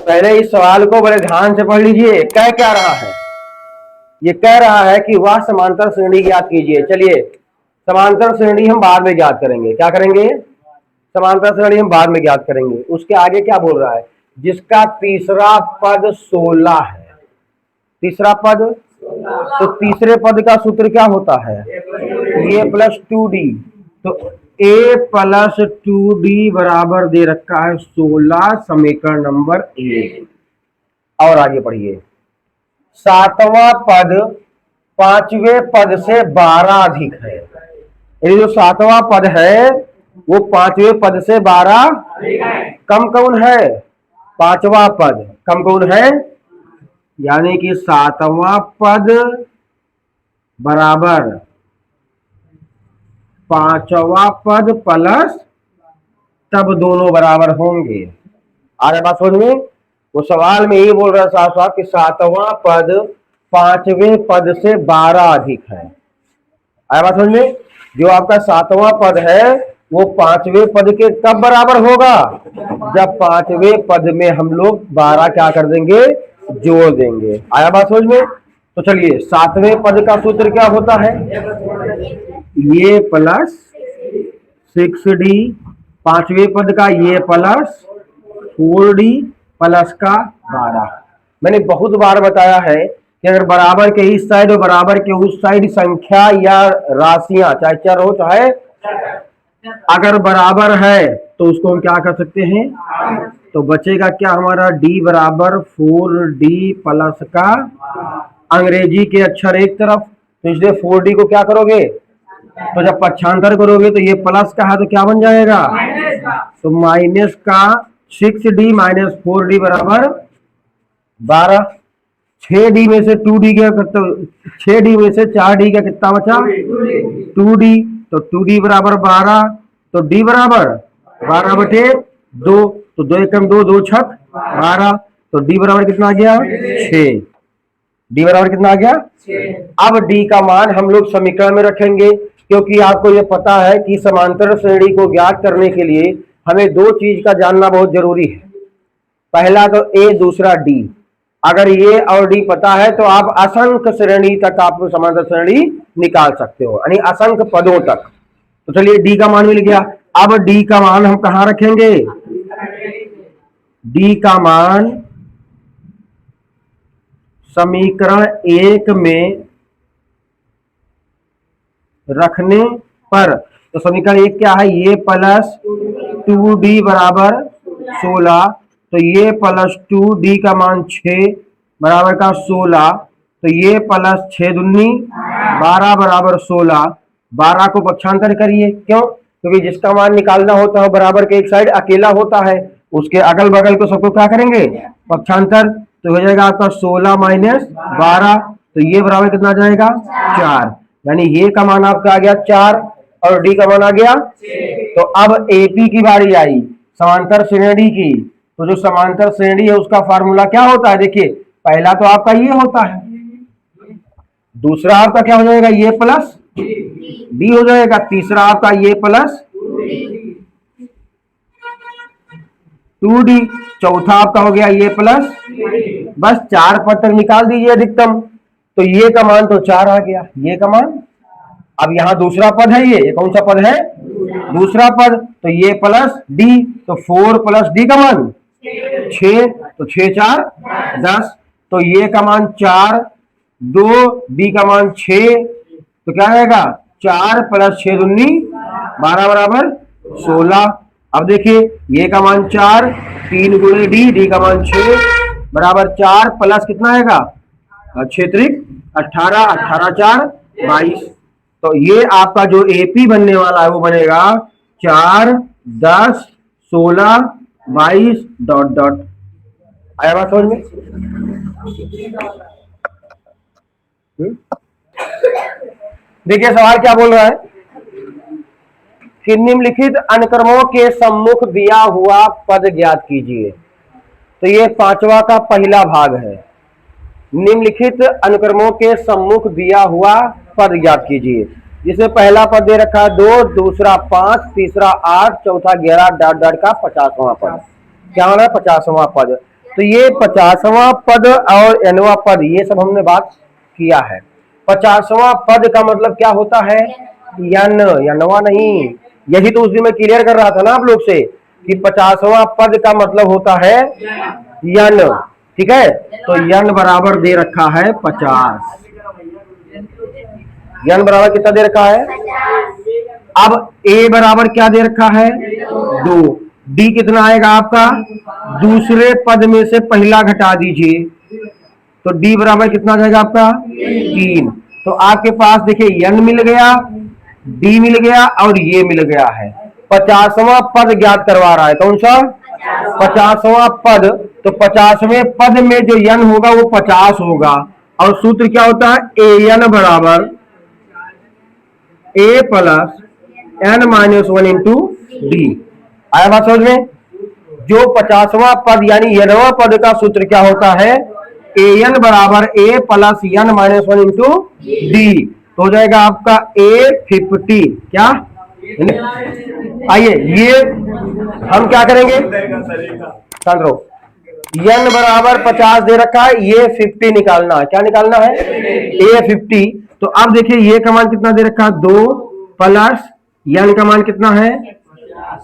पहले इस सवाल को बड़े ध्यान से पढ़ लीजिए। कह क्या रहा है? ये कह रहा है कि वह समांतर श्रेणी ज्ञात कीजिए। चलिए, समांतर श्रेणी हम बाद में ज्ञात करेंगे। क्या करेंगे? समांतर श्रेणी हम बाद में ज्ञात करेंगे। उसके आगे क्या बोल रहा है? जिसका तीसरा पद 16 है। तीसरा पद, तो तीसरे पद का सूत्र क्या होता है? a plus 2d। तो a प्लस 2d बराबर दे रखा है 16, समीकरण नंबर 1। और आगे पढ़िए। सातवां पद पांचवें पद से 12 अधिक है। ये जो सातवां पद है वो पांचवें पद से 12 कम कौन है? पांचवा पद कम कौन है? यानी कि सातवां पद बराबर पांचवा पद प्लस, तब दोनों बराबर होंगे। आगे बात समझ में? वो सवाल में यही बोल रहा है साफ साफ कि सातवां पद पांचवें पद से 12 अधिक है। आगे बात समझ में? जो आपका सातवां पद है वो पांचवें पद के कब बराबर होगा? जब पांचवें पद में हम लोग 12 क्या कर देंगे? जोड़ देंगे। आया बात समझ में? तो चलिए, सातवें पद का सूत्र क्या होता है? ये प्लस 6d, पांचवें पद का ये प्लस 4d प्लस का 12। मैंने बहुत बार बताया है कि अगर बराबर के इस साइड और बराबर के उस साइड संख्या या राशियां, चाहे चर हो चाहे, अगर बराबर है तो उसको हम क्या कर सकते हैं? तो बचेगा क्या हमारा? d बराबर 4d प्लस का, अंग्रेजी के अक्षर एक तरफ, तो इसलिए 4d को क्या करोगे? तो जब पक्षांतर करोगे तो ये प्लस का है तो क्या बन जाएगा? तो माइनस का 6d माइनस 4d बराबर 12। 6d में से 2d क्या करते? 6d में से 4d का कितना बचा? 2d। तो 2d बराबर 12, तो d बराबर 12/2। तो 2 एकम 2, 2 छक 12। तो d बराबर कितना आ गया? 6। d बराबर कितना आ गया? 6। अब d का मान हम लोग समीकरण में रखेंगे, क्योंकि आपको यह पता है कि समांतर श्रेणी को ज्ञात करने के लिए हमें दो चीज का जानना बहुत जरूरी है। पहला तो a, दूसरा d। अगर ये और d पता है तो आप असंख्य श्रेणी तक आप समांतर श्रेणी निकाल सकते हो, यानी असंख्य पदों तक। तो चलिए, d का मान मिल गया। अब d का मान हम कहां रखेंगे? d का मान समीकरण 1 में रखने पर, तो समीकरण 1 क्या है? ये प्लस 2d बराबर 16, तो ये प्लस 2d का मान 6 बराबर का 16, तो ये प्लस 6 दूनी 12 बराबर 16। 12 को पक्षांतर करिए। क्यों? क्योंकि जिसका मान निकालना होता है बराबर के एक साइड अकेला होता है, उसके अगल बगल को सबको क्या करेंगे? पक्षांतर। तो हो जाएगा आपका 16 माइनस 12, तो ये बराबर कितना जाएगा? 4। यानी ये का मान आपका आ गया 4 और डी का मान आ गया। तो अब एपी की बारी आई, समांतर श्रेणी की। तो जो समांतर श्रेणी है उसका फार्मूला क्या होता है? देखिए, पहला तो आपका ये होता है, दूसरा आपका क्या हो जाएगा? ये प्लस डी हो जाएगा, तीसरा आपका ये प्लस 2d, चौथा आपका हो गया ये प्लस। बस 4 पद तक निकाल दीजिए अधिकतम। तो ये का मान तो 4 आ गया, ये का मान। अब यहां दूसरा पद है, ये कौन सा पद है? दूसरा पद। तो ये प्लस डी, तो 4 प्लस डी का मान 6, तो 6 4 10। तो ये का मान 4, 2 डी का मान 6, तो क्या आएगा? 4 प्लस 6 दूनी 12 बराबर 16। अब देखिए, ये का मान 4, 3 गुणे डी, डी का मान 6 बराबर 4 प्लस कितना आएगा? 6 त्रिक 18, 18 4 22। तो ये आपका जो एपी बनने वाला है वो बनेगा 4 10 16 22 डॉट डॉट। आया बात समझ में? देखिए सवाल क्या बोल रहा है कि निम्नलिखित अनुक्रमों के सम्मुख दिया हुआ पद ज्ञात कीजिए। तो ये पांचवा का पहला भाग है। निम्नलिखित अनुक्रमों के सम्मुख दिया हुआ पद ज्ञात कीजिए, जिसमें पहला पद दे रखा है 2, दूसरा 5, तीसरा 8, चौथा 11 डॉट डॉट का 50वां पद। क्या होना है? 50वां पद। तो ये 50वां पद और nवां पद ये सब हमने बात किया है। 50वां पद का मतलब क्या होता है? यन, यनवा नहीं। यही तो उस दिन मैं क्लियर कर रहा था ना आप लोग से कि 50वां पद का मतलब होता है यन। ठीक है, तो यन बराबर दे रखा है 50। यन बराबर कितना दे रखा है? अब ए बराबर क्या दे रखा है? 2। डी कितना आएगा आपका? दूसरे पद में से पहला घटा दीजिए, तो डी बराबर कितना आ जाएगा आपका? 3। तो आपके पास देखिए यन मिल गया, डी मिल गया और ये मिल गया है। 50वां पद ज्ञात करवा रहा है। कौन सा? 50वां पद। तो 50वें पद में जो यन होगा वो 50 होगा, और सूत्र क्या होता है? ए एन बराबर A plus N minus 1 into D. आया बात समझ में? जो 50वां पद यानी यनवां पद का सूत्र क्या होता है? ए एन बराबर A plus N minus 1 into D. तो हो जाएगा आपका A50। क्या? आइए ये हम क्या करेंगे, शांत रहो। n बराबर 50 दे रखा है, ये 50 निकालना है। क्या निकालना है? A50। तो अब देखिए ये का मान कितना दे रखा है? 2 प्लस n का मान कितना है?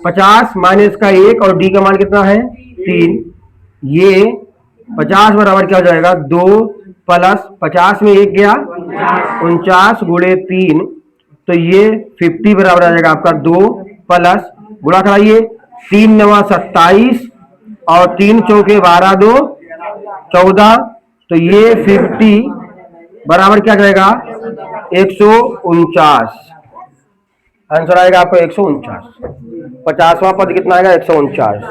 50 माइनस का 1, और d का मान कितना है? 3। ये 50 बराबर क्या हो जाएगा? 2 प्लस 50 में 1 गया 49 गुणे 3, तो ये 50 बराबर आ जाएगा आपका 2 प्लस गुणा कराइए 3 9 27 और 3 चौके 12 2 14, तो ये 50 बराबर क्या जाएगा? 149। आंसर आएगा आपको 149। 50वां पद कितना आएगा? 149।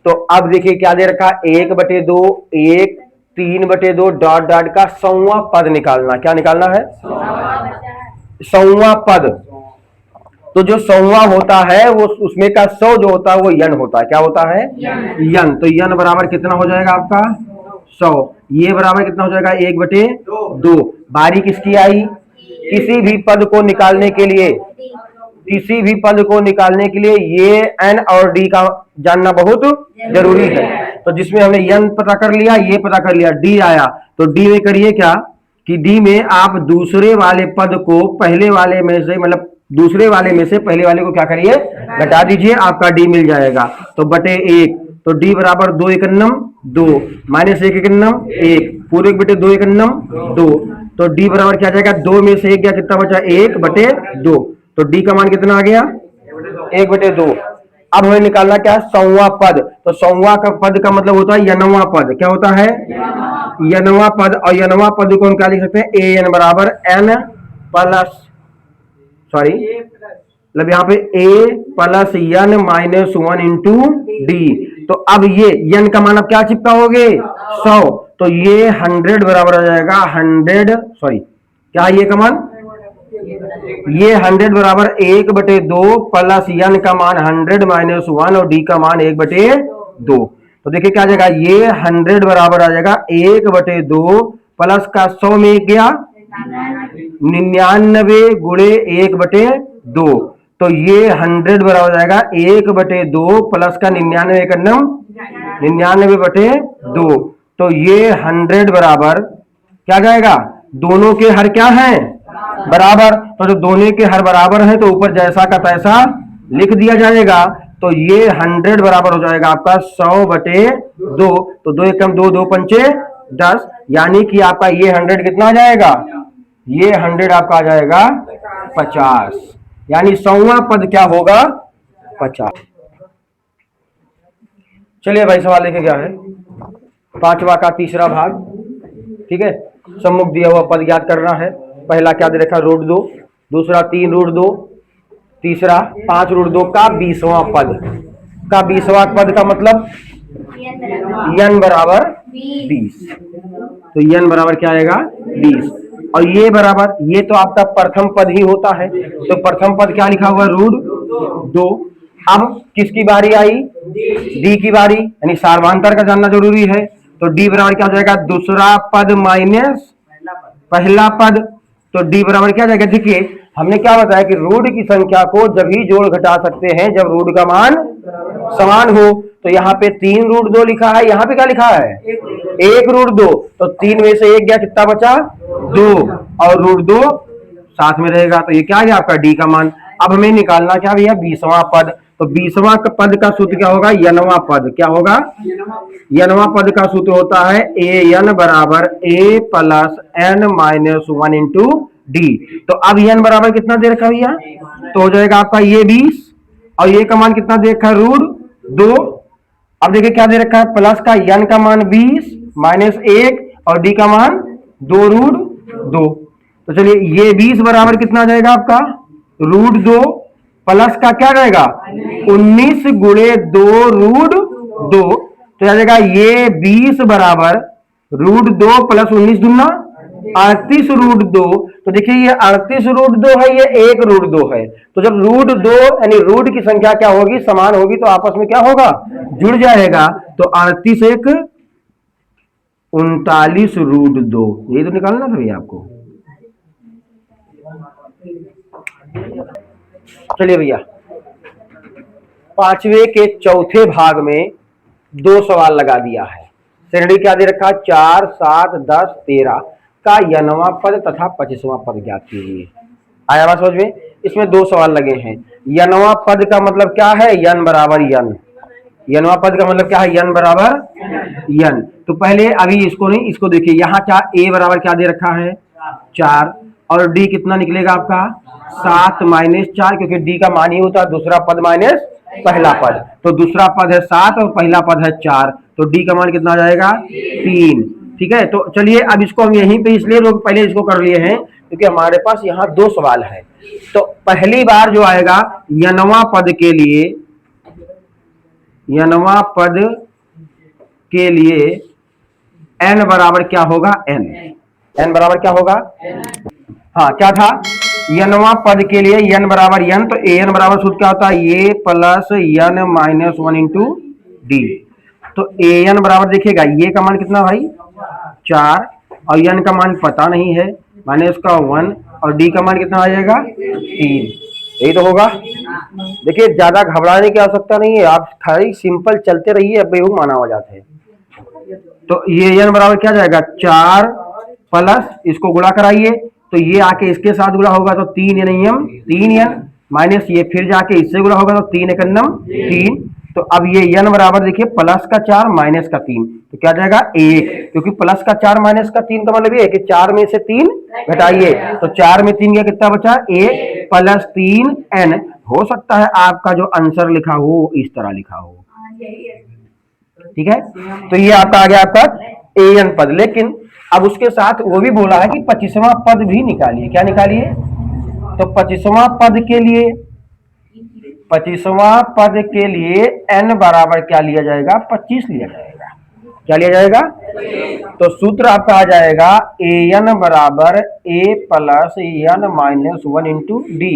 तो अब देखिए क्या दे रखा? 1/2 1 3/2 डॉट डॉट का 100वां पद निकालना। क्या निकालना है? 100वां पद। तो जो 100वां होता है वो उसमें का 100 जो होता है वो यन होता है। क्या होता है? यन। तो यन बराबर कितना हो जाएगा आपका? 100। ये बराबर कितना हो जाएगा? 1/2। बारी किसकी आई? किसी भी पद को निकालने के लिए, किसी भी पद को निकालने के लिए ये एन और डी का जानना बहुत जरूरी है। तो जिसमें हमने यन पता कर लिया, ये पता कर लिया, डी आया, तो डी में करिए क्या कि डी में आप दूसरे वाले पद को पहले वाले में से, मतलब दूसरे वाले में से पहले वाले को क्या करिए? घटा दीजिए, आपका डी मिल जाएगा। तो बटे 1, तो डी बराबर 2 एकन्नम 2 माइनस 1 एकन्नम 1 पूरे 1/2 एकन्नम 2, तो डी बराबर क्या जाएगा? 2 में से 1 गया, कितना बचा? 1/2। तो डी का मान कितना आ गया? 1/2। अब हमें निकालना क्या है? 100वां पद। तो 100वां का पद का मतलब होता है यनवां पद। क्या होता है? यनवां पद। और यनवां पद को हम क्या लिख सकते हैं? ए एन बराबर एन प्लस, सॉरी मतलब यहाँ पे A plus N minus 1 into D. तो अब ये एन का मान अब क्या चिपका होगे? 100। तो ये 100 बराबर आ जाएगा 100, सॉरी क्या है ये का मान? ये 100 बराबर 1/2 प्लस एन का मान 100 माइनस 1 और डी का मान 1/2। तो देखिए क्या आ जाएगा? ये 100 बराबर आ जाएगा 1/2 प्लस का 100 में 1 गया 99 गुणे 1/2, तो ये 100 बराबर आ जाएगा 1/2 प्लस का 99 एकन्नम 99/2। तो ये 100 बराबर क्या जाएगा? दोनों के हर क्या है? बराबर। तो जो दोनों के हर बराबर है तो ऊपर जैसा का तैसा लिख दिया जाएगा। तो ये 100 बराबर हो जाएगा आपका 100/2। तो 2 एकम 2 2 पंचे 10, यानी कि आपका ये 100 कितना आ जाएगा? ये 100 आपका आ जाएगा 50, यानी 100वां पद क्या होगा? 50। चलिए भाई सवाल लेके क्या है? 5वां का तीसरा भाग। ठीक है, सम्मुख दिया हुआ पद ज्ञात करना है। पहला क्या दे रखा? √2, दूसरा 3√2, तीसरा 5√2 का 20वां पद। का 20वां पद का मतलब n बराबर 20। तो n बराबर क्या आएगा? 20। और ये बराबर, ये तो आपका प्रथम पद ही होता है। तो प्रथम पद क्या लिखा हुआ? √2। अब किसकी बारी आई? डी की बारी, यानी सार्वधांतर का जानना जरूरी है। तो डी बराबर क्या हो जाएगा? दूसरा पद माइनस पहला पद। तो डी बराबर क्या जाएगा? देखिए हमने क्या बताया कि रूट की संख्या को जब ही जोड़ घटा सकते हैं जब रूट का मान समान हो। तो यहाँ पे 3√2 लिखा है, यहाँ पे क्या लिखा है 1√2, तो 3 में से 1 गया, कितना बचा 2, और √2 साथ में रहेगा, तो ये क्या गया आपका डी का मान। अब हमें निकालना क्या भैया 20वां पद, तो 20वां पद का सूत्र क्या होगा, यनवां पद क्या होगा, यनवां पद का सूत्र होता है ए एन बराबर A plus N minus 1 into D. तो अब एन बराबर कितना दे रखा भैया, तो हो जाएगा आपका ये 20 और ये का मान कितना दे रखा है √2। अब देखिए क्या दे रखा है, प्लस का एन का मान 20 माइनस 1 और डी का मान 2√2। तो चलिए ये 20 बराबर कितना आ जाएगा आपका √2 प्लस का क्या रहेगा 19 गुणे 2√2, तो आ जाएगा ये 20 बराबर √2 प्लस 19 दूना 38√2। तो देखिए ये 38√2 है, ये 1√2 है, तो जब √2 यानी रूट की संख्या क्या होगी समान होगी तो आपस में क्या होगा जुड़ जाएगा। तो 38 1 39√2, ये तो निकालना था भैया आपको। चलिए भैया 5वें के चौथे भाग में 2 सवाल लगा दिया है। श्रेणी क्या दे रखा 4 7 10 13 का यनवां पद तथा 25वां पद ज्ञात कीजिए। आया बात समझ में। इसमें 2 सवाल लगे हैं। यनवां पद का मतलब क्या है, यन बराबर यन। यनवां पद का मतलब क्या है, यन बराबर यन। तो पहले अभी इसको नहीं, इसको देखिए यहाँ क्या ए बराबर क्या दे रखा है 4 और डी कितना निकलेगा आपका 7 माइनस 4, क्योंकि डी का मान ही होता है दूसरा पद माइनस पहला पद। तो दूसरा पद है 7 और पहला पद है 4, तो डी का मान कितना आ जाएगा 3। ठीक है, तो चलिए अब इसको हम यहीं पे इसलिए लोग पहले इसको कर लिए हैं क्योंकि हमारे पास यहाँ 2 सवाल है। तो पहली बार जो आएगा यनवां पद के लिए, यनवां पद के लिए n बराबर क्या होगा n बराबर क्या होगा, हाँ क्या था यनवां पद के लिए n बराबर n, तो an बराबर सूत्र क्या होता है ये plus n minus 1 into D. तो an बराबर देखिएगा ये का मान कितना भाई 4 और n का मान पता नहीं है माइनस का 1 और डी का मान कितना आ जाएगा 3, यही तो होगा। देखिए ज्यादा घबराने की आवश्यकता नहीं है, आप खाली सिंपल चलते रहिए, अब बेहूक माना हो जाते हैं। तो ये n बराबर क्या जाएगा 4 प्लस इसको गुणा कराइए तो ये आके इसके साथ गुणा होगा तो 3 3n माइनस ये फिर जाके इससे गुणा होगा तो 3 1 3। तो अब ये n बराबर देखिए प्लस का 4 माइनस का 3, तो क्या जाएगा 1, क्योंकि प्लस का 4 माइनस का 3 का मतलब ये है कि 4 में से 3 घटाइए, तो 4 में 3 गया कितना बचा 1 प्लस 3n। हो सकता है आपका जो आंसर लिखा हो इस तरह लिखा हो, ठीक है। तो ये आपका आ गया आपका an पद, लेकिन अब उसके साथ वो भी बोला है कि 25वां पद भी निकालिए। क्या निकालिए, तो 25वां पद के लिए, 25वां पद के लिए n बराबर क्या लिया जाएगा 25 लिया जाएगा। क्या लिया जाएगा, तो सूत्र आपका आ जाएगा an बराबर a plus n minus 1 into D.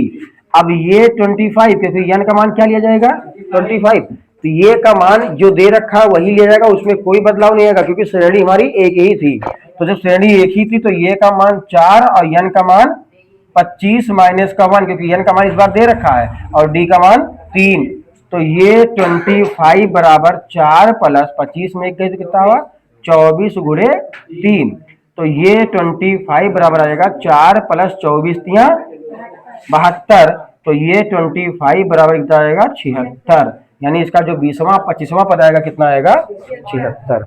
अब ये 25, क्योंकि n का मान क्या लिया जाएगा 25, तो ये का मान जो दे रखा है वही लिया जाएगा, उसमें कोई बदलाव नहीं आएगा क्योंकि श्रेणी हमारी एक ही थी। तो जब श्रेणी एक ही थी तो ये का मान 4 और n का मान 25 माइनस का 1, क्योंकि n का मान इस बार दे रखा है और d का मान 3। तो ये 25 बराबर 4 प्लस 25 में गए तो कितना हुआ 24 गुणे 3। तो ये 25 बराबर आ जाएगा 4 प्लस 24 तिया 72, तो ये 25 बराबर कितना आएगा 76, यानी इसका जो 20वां 25वां पद आएगा कितना आएगा 76।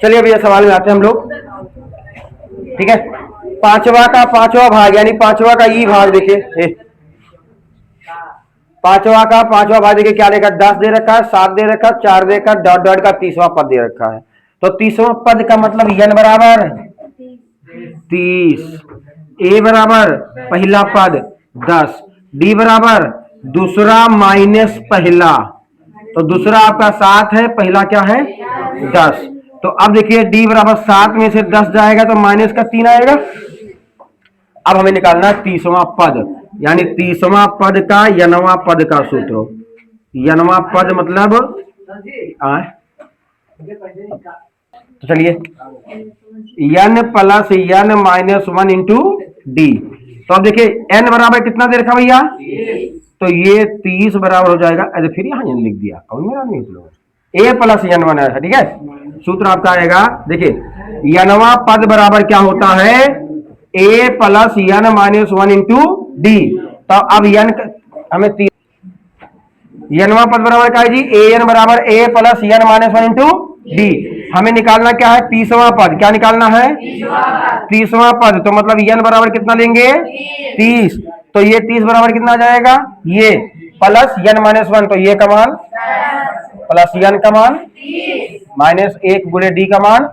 चलिए भैया सवाल में आते हैं हम लोग, ठीक है। पांचवा का पांचवा भाग यानी पांचवा का ई भाग देखिए, पांचवा का पांचवा भाग देखिए क्या देगा 10 दे रखा है, 7 दे रखा है, 4 दे रखा है, डॉट डॉट का 30वां पद दे रखा है। तो 30वां पद का मतलब n बराबर 30, a बराबर पहला पद 10, d बराबर दूसरा माइनस पहला, तो दूसरा आपका 7 है, पहला क्या है 10। तो अब देखिए d बराबर 7 में से 10 जाएगा तो माइनस का 3 आएगा। अब हमें निकालना है 30वां पद, यानी 30वां पद का यनवां पद का सूत्र। यनवां पद मतलब तो चलिए n plus n minus 1 into D. तो अब देखिए n बराबर कितना दे रखा भैया, तो ये 30 बराबर हो जाएगा, अरे फिर यहाँ n लिख दिया, कौन मेरा नहीं लोग, a प्लस n बना है, ठीक है। सूत्र आपका आएगा, देखिए यनवा पद बराबर क्या होता है, a plus n minus 1 into D. तो अब n हमें यनवा पद बराबर क्या है जी, a n बराबर a plus n minus 1 into D. हमें निकालना क्या है, 30वां पद, क्या निकालना है, 30वां पद। तो मतलब n बराबर कितना लेंगे, 30। तो ये 30 बराबर कितना आ जाएगा, ये प्लस n माइनस 1, तो ये का मान प्लस n का मान माइनस 1 गुणे डी का मान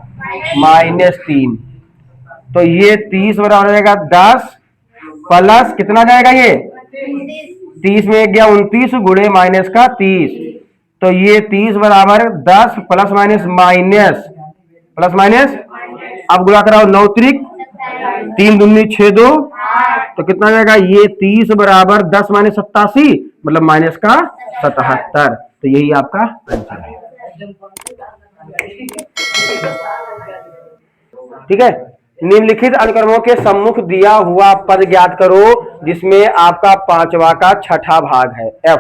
-3। तो ये 30 बराबर हो जाएगा 10 प्लस कितना जाएगा, ये 30 में 1 गया 29 गुणे माइनस का 30। तो ये 30 बराबर 10 प्लस माइनस प्लस माइनस, अब गुणा कराओ 9 त्रिक 3 दूनी 6 2, तो कितना जाएगा, ये 30 बराबर 10 माइनस 87 मतलब माइनस का 77। तो यही आपका आंसर है, ठीक है। निम्नलिखित अनुक्रमों के सम्मुख दिया हुआ पद ज्ञात करो जिसमें आपका पांचवा का छठा भाग है f।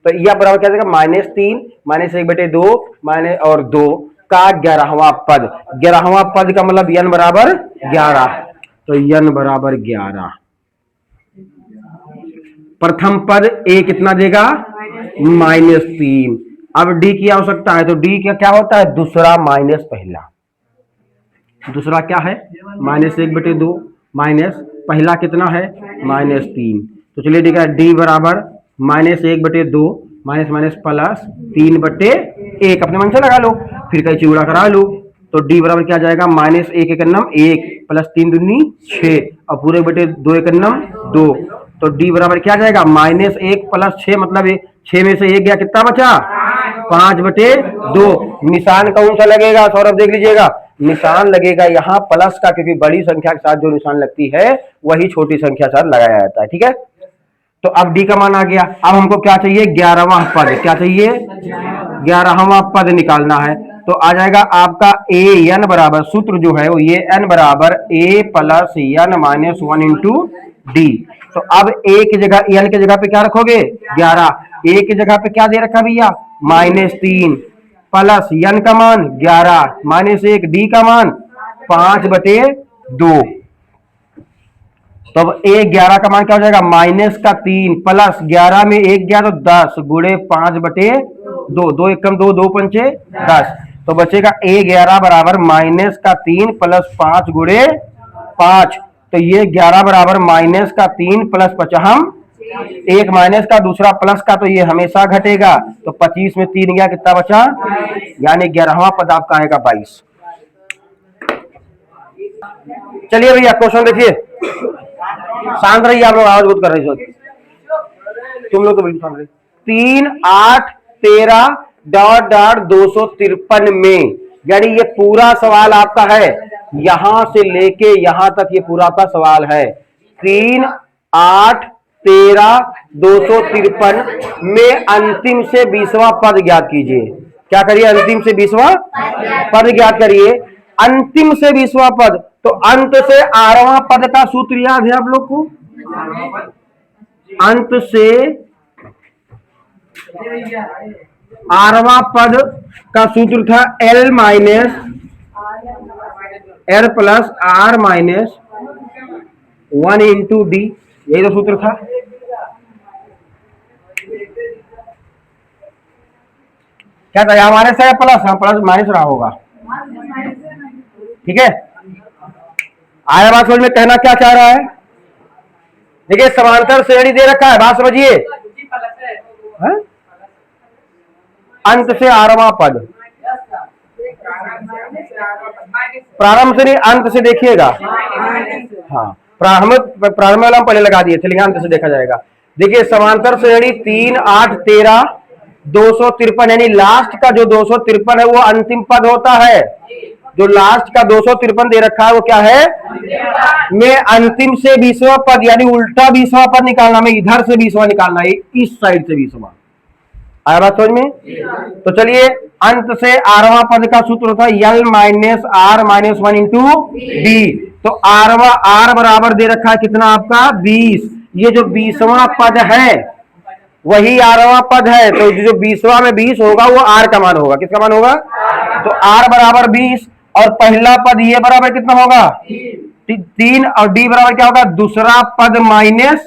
तो यह बराबर क्या जाएगा, -3 -1/2 माइनस और 2 का 11वां पद। 11वां पद का मतलब n बराबर 11, तो n बराबर 11। प्रथम पद a कितना देगा, -3। अब d की आवश्यकता है, तो d का क्या होता है, दूसरा माइनस पहला। दूसरा क्या है, -1/2 माइनस पहला कितना है, -3। तो चलिए ठीक है, d बराबर -1/2 माइनस माइनस प्लस 3/1, अपने मन से लगा लो, फिर कहीं चिगुड़ा करा लो। तो d बराबर क्या जाएगा, -1 एक नम 1 प्लस 3 दूनी 6 और पूरे बटे 2 एक नम 2। तो d बराबर क्या जाएगा, -1 प्लस 6 मतलब 6 में से 1 गया, कितना बचा, 5/2। निशान कौन सा लगेगा सौरभ, देख लीजिएगा, निशान लगेगा यहाँ प्लस का, क्योंकि बड़ी संख्या के साथ जो निशान लगती है वही छोटी संख्या साथ लगाया जाता है, ठीक है। तो अब d का मान आ गया। अब हमको क्या चाहिए, 11वां पद, क्या चाहिए, 11वां पद निकालना है। तो आ जाएगा आपका a n बराबर, सूत्र जो है वो ये n बराबर a plus n minus 1 into D. तो अब a की जगह n की जगह पे क्या रखोगे, 11, a की जगह पे क्या दे रखा भैया, -3 प्लस n का मान 11 -1 डी का मान 5/2। तो अब a11 का मान क्या हो जाएगा, -3 प्लस 11 में 1 गया तो 10 गुणे 5/2, 2 एकम 2 2 पंचे 10। तो बचेगा a11 बराबर -3 प्लस 5 गुणे 5। तो ये 11 बराबर -3 प्लस 5, हम एक माइनस का दूसरा प्लस का, तो ये हमेशा घटेगा। तो 25 में 3 गया, कितना बचा, यानी 11वां पद आपका आएगा 22। चलिए भैया क्वेश्चन देखिए, शांत रहिए आप लोग, आवाज बहुत कर रही हो तुम लोग, तो बिल्कुल शांत रहिए। 3 8 13 डॉट डॉट 253 में, यानी ये पूरा सवाल आपका है, यहां से लेके यहां तक ये पूरा आपका सवाल है। 3 8 13 253 में अंतिम से 20वां पद ज्ञात कीजिए। क्या करिए, अंतिम से 20वां पद ज्ञात करिए। अंतिम से 20वां पद, तो अंत से 8वां पद का सूत्र याद है आप लोग को, अंत से 8वां पद का सूत्र था L minus L plus R minus 1 into D, यही तो सूत्र था। क्या था हमारे से प्लस, हाँ प्लस माइनस रहा होगा, ठीक है। आया बात समझ में, कहना क्या चाह रहा है, देखिए समांतर श्रेणी दे रखा है, बात समझिए, अंत से 8वां पद, प्रारंभ से नहीं अंत से देखिएगा, हाँ प्रारंभ वाला हम पहले लगा दिए थे, लेकिन अंत से देखा जाएगा। देखिए समांतर श्रेणी 3 8 13 253, यानी लास्ट का जो 253 है वो अंतिम पद होता है। जो लास्ट का 253 दे रखा है वो क्या है, मैं अंतिम से 20वां पद, यानी उल्टा 20वां पद निकालना, मैं इधर से 20वां निकालना है, इस साइड से 20वां। आया बात समझ में। तो चलिए अंत से 8वां पद का सूत्र होता है L minus R minus 1 into D. तो R बराबर दे रखा है कितना आपका 20। ये जो 20वां पद है, वही आरवां पद है, तो जो 20वां में 20 होगा वो आर का मान होगा। किसका मान होगा? तो आर बराबर 20 और पहला पद ये बराबर कितना होगा? 3 और डी बराबर क्या होगा? दूसरा पद माइनस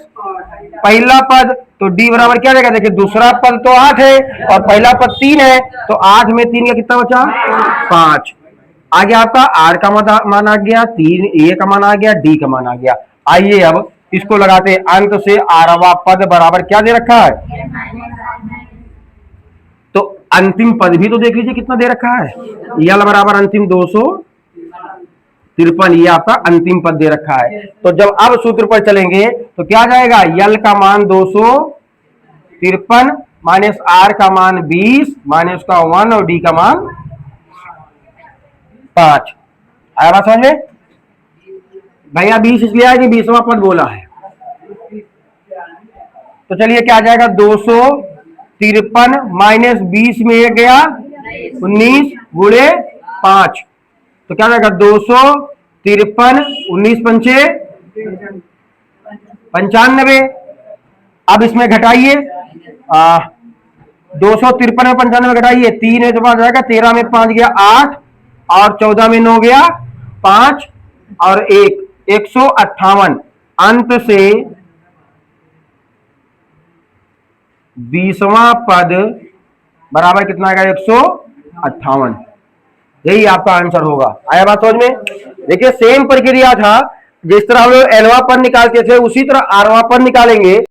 पहला पद। तो डी बराबर क्या रहेगा? देखिए दूसरा पद तो 8 है और पहला पद 3 है, तो 8 में 3 का कितना बचा? 5। आगे आपका आर का मान आ गया, 3 ए का मान आ गया, डी का मान आ गया। आइए अब इसको लगाते हैं। अंत से आरवा पद बराबर क्या दे रखा है? तो अंतिम पद भी तो देख लीजिए कितना दे रखा है। यल बराबर अंतिम 253, ये आपका अंतिम पद दे रखा है। तो जब अब सूत्र पर चलेंगे तो क्या जाएगा? यल का मान 253 माइनस आर का मान 20 माइनस उसका 1 और डी का मान 5। आया बात समझ में? भैया 20 इसलिए है कि 20वां पद बोला है। तो चलिए क्या आ जाएगा? 253 माइनस 20 में एक गया 19 गुणे 5, तो क्या जाएगा? 253 19 पंचे 95। अब इसमें घटाइए, 253 में 95 घटाइए, 3 है तो पास जाएगा, 13 में 5 गया 8 और 14 में 9 गया 5 और 1 158। अंत से 20वां पद बराबर कितना आएगा? 158। यही आपका आंसर होगा। आया बात समझ में? देखिए सेम प्रक्रिया था, जिस तरह हम लोग एलवा पद निकालते थे उसी तरह आरवा पद निकालेंगे।